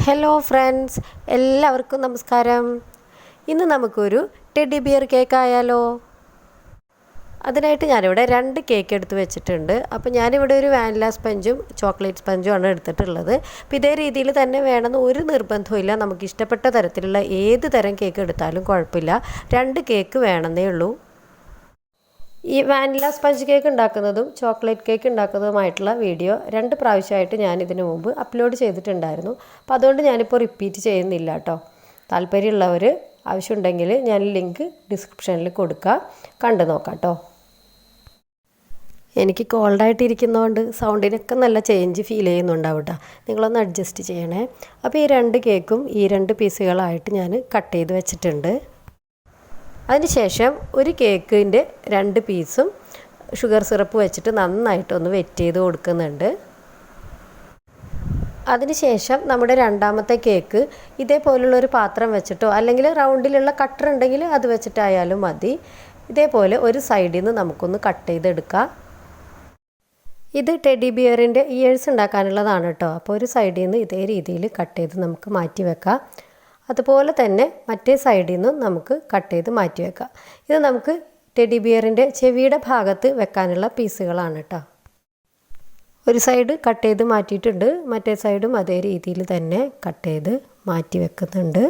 Hello friends, എല്ലാവർക്കും നമസ്കാരം. ഇന്ന് നമുക്കൊരു ടെഡി ബിയർ കേക്ക് ആയാലോ? അതിനായിട്ട് ഞാനിവിടെ 2 കേക്ക് എടുത്ത് വെച്ചിട്ടുണ്ട്. അപ്പോൾ ഞാനിവിടെ ഒരു വാനില സ്പഞ്ചും ചോക്ലേറ്റ് സ്പഞ്ചും ആണ് എടുത്തിട്ടുള്ളത്. അപ്പോൾ ഇതേ രീതിയിൽ തന്നെ വേണമെന്ന് ഒരു നിർബന്ധമില്ല. നമുക്ക് ഇഷ്ടപ്പെട്ട തരത്തിലുള്ള ഏത് തരം കേക്ക് എടുത്താലും കുഴപ്പമില്ല. 2 കേക്ക് വേണമെന്നേ ഉള്ളൂ. ഈ വാനില സ്പഞ്ച് കേക്ക് ഉണ്ടാക്കുന്നതും ചോക്ലേറ്റ് കേക്ക് ഉണ്ടാക്കുന്നതുമായിട്ടുള്ള വീഡിയോ 2 പ്രാവശ്യമായിട്ട് ഞാൻ ഇതിനു മുമ്പ് അപ്ലോഡ് ചെയ്തിട്ടുണ്ടായിരുന്നു. അപ്പോൾ അതുകൊണ്ട് ഞാനിപ്പോൾ റിപ്പീറ്റ് ചെയ്യുന്നില്ല കേട്ടോ. താല്പര്യമുള്ളവർ ആവശ്യമുണ്ടെങ്കിൽ ഞാൻ ലിങ്ക് ഡിസ്ക്രിപ്ഷനിൽ കൊടുക്കുക, കണ്ടു നോക്കാം കേട്ടോ. എനിക്ക് കോൾഡായിട്ടിരിക്കുന്നതുകൊണ്ട് സൗണ്ടിനൊക്കെ നല്ല ചേഞ്ച് ഫീൽ ചെയ്യുന്നുണ്ടാവും കേട്ടോ. നിങ്ങളൊന്ന് അഡ്ജസ്റ്റ് ചെയ്യണേ. അപ്പോൾ ഈ 2 കേക്കും ഈ 2 പീസുകളായിട്ട് ഞാൻ കട്ട് ചെയ്ത് വെച്ചിട്ടുണ്ട്. അതിനുശേഷം ഒരു കേക്കിൻ്റെ 2 പീസും ഷുഗർ സിറപ്പ് വെച്ചിട്ട് നന്നായിട്ടൊന്ന് വെറ്റ് ചെയ്ത് കൊടുക്കുന്നുണ്ട്. അതിനുശേഷം നമ്മുടെ രണ്ടാമത്തെ കേക്ക് ഇതേപോലുള്ളൊരു പാത്രം വെച്ചിട്ടോ അല്ലെങ്കിൽ റൗണ്ടിലുള്ള കട്ടർ ഉണ്ടെങ്കിൽ അത് വെച്ചിട്ടായാലും മതി. ഇതേപോലെ ഒരു സൈഡിൽ നിന്ന് നമുക്കൊന്ന് കട്ട് ചെയ്തെടുക്കാം. ഇത് ടെഡി ബിയറിൻ്റെ ഇയേഴ്സ് ഉണ്ടാക്കാനുള്ളതാണ് കേട്ടോ. അപ്പോൾ ഒരു സൈഡിൽ നിന്ന് ഇതേ രീതിയിൽ കട്ട് ചെയ്ത് നമുക്ക് മാറ്റി വെക്കാം. അതുപോലെ തന്നെ മറ്റേ സൈഡിൽ നിന്നും നമുക്ക് കട്ട് ചെയ്ത് മാറ്റി വെക്കാം. ഇത് നമുക്ക് ടെഡി ബിയറിൻ്റെ ചെവിയുടെ ഭാഗത്ത് വെക്കാനുള്ള പീസുകളാണ് കേട്ടോ. ഒരു സൈഡ് കട്ട് ചെയ്ത് മാറ്റിയിട്ടുണ്ട്, മറ്റേ സൈഡും അതേ രീതിയിൽ തന്നെ കട്ട് ചെയ്ത് മാറ്റി വെക്കുന്നുണ്ട്.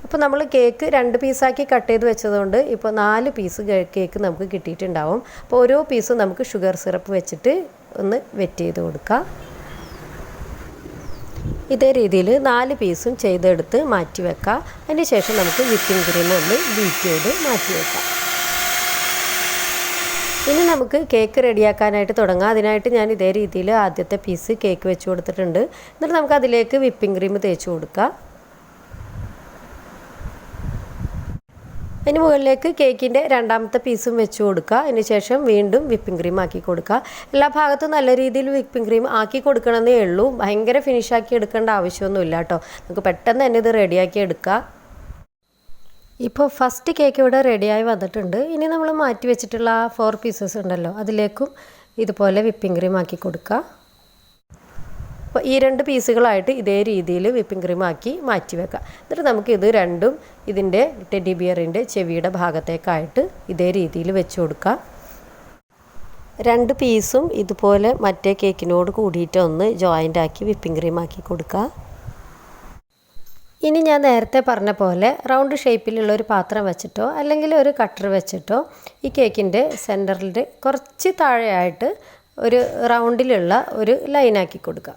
അപ്പോൾ നമ്മൾ കേക്ക് 2 പീസാക്കി കട്ട് ചെയ്ത് വെച്ചതുകൊണ്ട് ഇപ്പോൾ 4 പീസ് കേക്ക് നമുക്ക് കിട്ടിയിട്ടുണ്ടാവും. അപ്പോൾ ഓരോ പീസും നമുക്ക് ഷുഗർ സിറപ്പ് വെച്ചിട്ട് ഒന്ന് വെറ്റ് ചെയ്ത് കൊടുക്കാം. ഇതേ രീതിയിൽ 4 പീസും ചെയ്തെടുത്ത് മാറ്റി വെക്കാം. അതിന് ശേഷം നമുക്ക് വിപ്പിംഗ് ക്രീം ഒന്ന് ബീറ്റ് ചെയ്ത് മാറ്റി വെക്കാം. ഇനി നമുക്ക് കേക്ക് റെഡിയാക്കാനായിട്ട് തുടങ്ങാം. അതിനായിട്ട് ഞാൻ ഇതേ രീതിയിൽ ആദ്യത്തെ പീസ് കേക്ക് വെച്ച് കൊടുത്തിട്ടുണ്ട്. എന്നിട്ട് നമുക്ക് അതിലേക്ക് വിപ്പിംഗ് ക്രീം തേച്ച് കൊടുക്കാം. അതിന് മുകളിലേക്ക് കേക്കിൻ്റെ രണ്ടാമത്തെ പീസും വെച്ച് കൊടുക്കുക. അതിന് ശേഷം വീണ്ടും വിപ്പിംഗ് ക്രീം ആക്കി കൊടുക്കുക. എല്ലാ ഭാഗത്തും നല്ല രീതിയിൽ വിപ്പിംഗ് ക്രീം ആക്കി കൊടുക്കണമെന്നേ ഉള്ളൂ. ഭയങ്കര ഫിനിഷാക്കി എടുക്കേണ്ട ആവശ്യമൊന്നുമില്ല കേട്ടോ. നമുക്ക് പെട്ടെന്ന് തന്നെ ഇത് റെഡിയാക്കി എടുക്കുക. ഇപ്പോൾ ഫസ്റ്റ് കേക്ക് ഇവിടെ റെഡിയായി വന്നിട്ടുണ്ട്. ഇനി നമ്മൾ മാറ്റി വെച്ചിട്ടുള്ള 4 പീസസ് ഉണ്ടല്ലോ, അതിലേക്കും ഇതുപോലെ വിപ്പിംഗ് ക്രീം ആക്കി കൊടുക്കുക. അപ്പോൾ ഈ 2 പീസുകളായിട്ട് ഇതേ രീതിയിൽ വിപ്പിംഗ് ക്രീം ആക്കി മാറ്റി വെക്കാം. എന്നിട്ട് നമുക്ക് ഇത് രണ്ടും ഇതിൻ്റെ ടെഡി ബിയറിൻ്റെ ചെവിയുടെ ഭാഗത്തേക്കായിട്ട് ഇതേ രീതിയിൽ വെച്ച് കൊടുക്കാം. 2 പീസും ഇതുപോലെ മറ്റേ കേക്കിനോട് കൂടിയിട്ട് ഒന്ന് ജോയിൻ്റ് ആക്കി വിപ്പിംഗ് ക്രീം ആക്കി കൊടുക്കുക. ഇനി ഞാൻ നേരത്തെ പറഞ്ഞ പോലെ റൗണ്ട് ഷേപ്പിലുള്ള ഒരു പാത്രം വെച്ചിട്ടോ അല്ലെങ്കിൽ ഒരു കട്ടർ വെച്ചിട്ടോ ഈ കേക്കിൻ്റെ സെൻറ്ററിൽ കുറച്ച് താഴെയായിട്ട് ഒരു റൗണ്ടിലുള്ള ഒരു ലൈനാക്കി കൊടുക്കുക.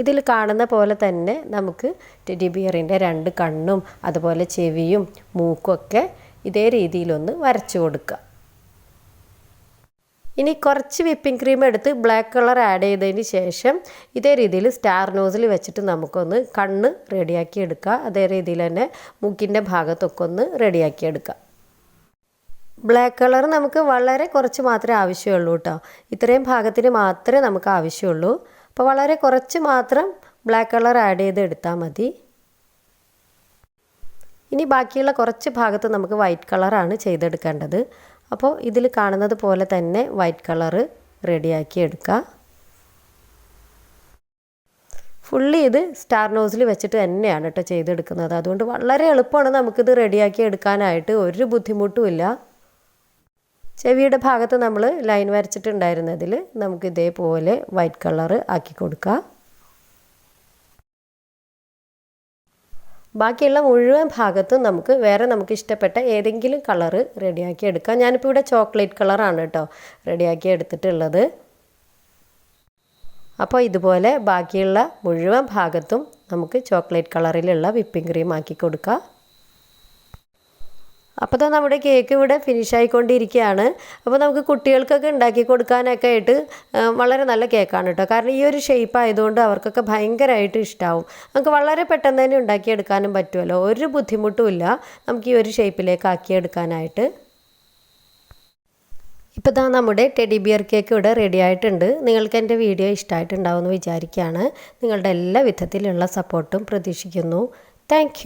ഇതിൽ കാണുന്ന പോലെ തന്നെ നമുക്ക് ടെഡി ബിയറിൻ്റെ 2 കണ്ണും അതുപോലെ ചെവിയും മൂക്കൊക്കെ ഇതേ രീതിയിലൊന്ന് വരച്ചു കൊടുക്കുക. ഇനി കുറച്ച് വിപ്പിംഗ് ക്രീം എടുത്ത് ബ്ലാക്ക് കളർ ആഡ് ചെയ്തതിന് ശേഷം ഇതേ രീതിയിൽ സ്റ്റാർ നോസിൽ വെച്ചിട്ട് നമുക്കൊന്ന് കണ്ണ് റെഡിയാക്കി എടുക്കുക. അതേ രീതിയിൽ തന്നെ മൂക്കിൻ്റെ ഭാഗത്തൊക്കെ ഒന്ന് റെഡിയാക്കി എടുക്കുക. ബ്ലാക്ക് കളർ നമുക്ക് വളരെ കുറച്ച് മാത്രമേ ആവശ്യമുള്ളൂ കേട്ടോ. ഇത്രയും ഭാഗത്തിന് മാത്രമേ നമുക്ക് ആവശ്യമുള്ളൂ. അപ്പോൾ വളരെ കുറച്ച് മാത്രം ബ്ലാക്ക് കളർ ആഡ് ചെയ്ത് എടുത്താൽ മതി. ഇനി ബാക്കിയുള്ള കുറച്ച് ഭാഗത്ത് നമുക്ക് വൈറ്റ് കളറാണ് ചെയ്തെടുക്കേണ്ടത്. അപ്പോൾ ഇതിൽ കാണുന്നത് പോലെ തന്നെ വൈറ്റ് കളറ് റെഡിയാക്കി എടുക്കുക. ഫുള്ളി ഇത് സ്റ്റാർ നോസിൽ വെച്ചിട്ട് തന്നെയാണ് കേട്ടോ ചെയ്തെടുക്കുന്നത്. അതുകൊണ്ട് വളരെ എളുപ്പമാണ് നമുക്കിത് റെഡിയാക്കി എടുക്കാനായിട്ട്, ഒരു ബുദ്ധിമുട്ടുമില്ല. ചെവിയുടെ ഭാഗത്ത് നമ്മൾ ലൈൻ വരച്ചിട്ടുണ്ടായിരുന്നതിൽ നമുക്ക് ഇതേപോലെ വൈറ്റ് കളറ് ആക്കി കൊടുക്കുക. ബാക്കിയുള്ള മുഴുവൻ ഭാഗത്തും നമുക്ക് നമുക്ക് ഇഷ്ടപ്പെട്ട ഏതെങ്കിലും കളറ് റെഡിയാക്കി എടുക്കാം. ഞാനിപ്പോൾ ഇവിടെ ചോക്ലേറ്റ് കളറാണ് കേട്ടോ റെഡിയാക്കി എടുത്തിട്ടുള്ളത്. അപ്പോൾ ഇതുപോലെ ബാക്കിയുള്ള മുഴുവൻ ഭാഗത്തും നമുക്ക് ചോക്ലേറ്റ് കളറിലുള്ള വിപ്പിംഗ് ക്രീം ആക്കി കൊടുക്കാം. അപ്പോൾ തന്നെ നമ്മുടെ കേക്ക് ഇവിടെ ഫിനിഷ് ആയിക്കൊണ്ടിരിക്കുകയാണ്. അപ്പോൾ നമുക്ക് കുട്ടികൾക്കൊക്കെ ഉണ്ടാക്കി കൊടുക്കാനൊക്കെ ആയിട്ട് വളരെ നല്ല കേക്കാണ് കേട്ടോ. കാരണം ഈ ഒരു ഷേപ്പ് ആയതുകൊണ്ട് അവർക്കൊക്കെ ഭയങ്കരമായിട്ട് ഇഷ്ടമാവും. നമുക്ക് വളരെ പെട്ടെന്ന് തന്നെ ഉണ്ടാക്കിയെടുക്കാനും പറ്റുമല്ലോ, ഒരു ബുദ്ധിമുട്ടുമില്ല നമുക്ക് ഈ ഒരു ഷേപ്പിലേക്ക് ആക്കിയെടുക്കാനായിട്ട്. ഇപ്പോൾ ഇതാ നമ്മുടെ ടെഡി ബിയർ കേക്ക് ഇവിടെ റെഡി ആയിട്ടുണ്ട്. നിങ്ങൾക്ക് എൻ്റെ വീഡിയോ ഇഷ്ടമായിട്ടുണ്ടാവുമെന്ന് വിചാരിക്കുകയാണ്. നിങ്ങളുടെ എല്ലാ വിധത്തിലുള്ള സപ്പോർട്ടും പ്രതീക്ഷിക്കുന്നു. താങ്ക്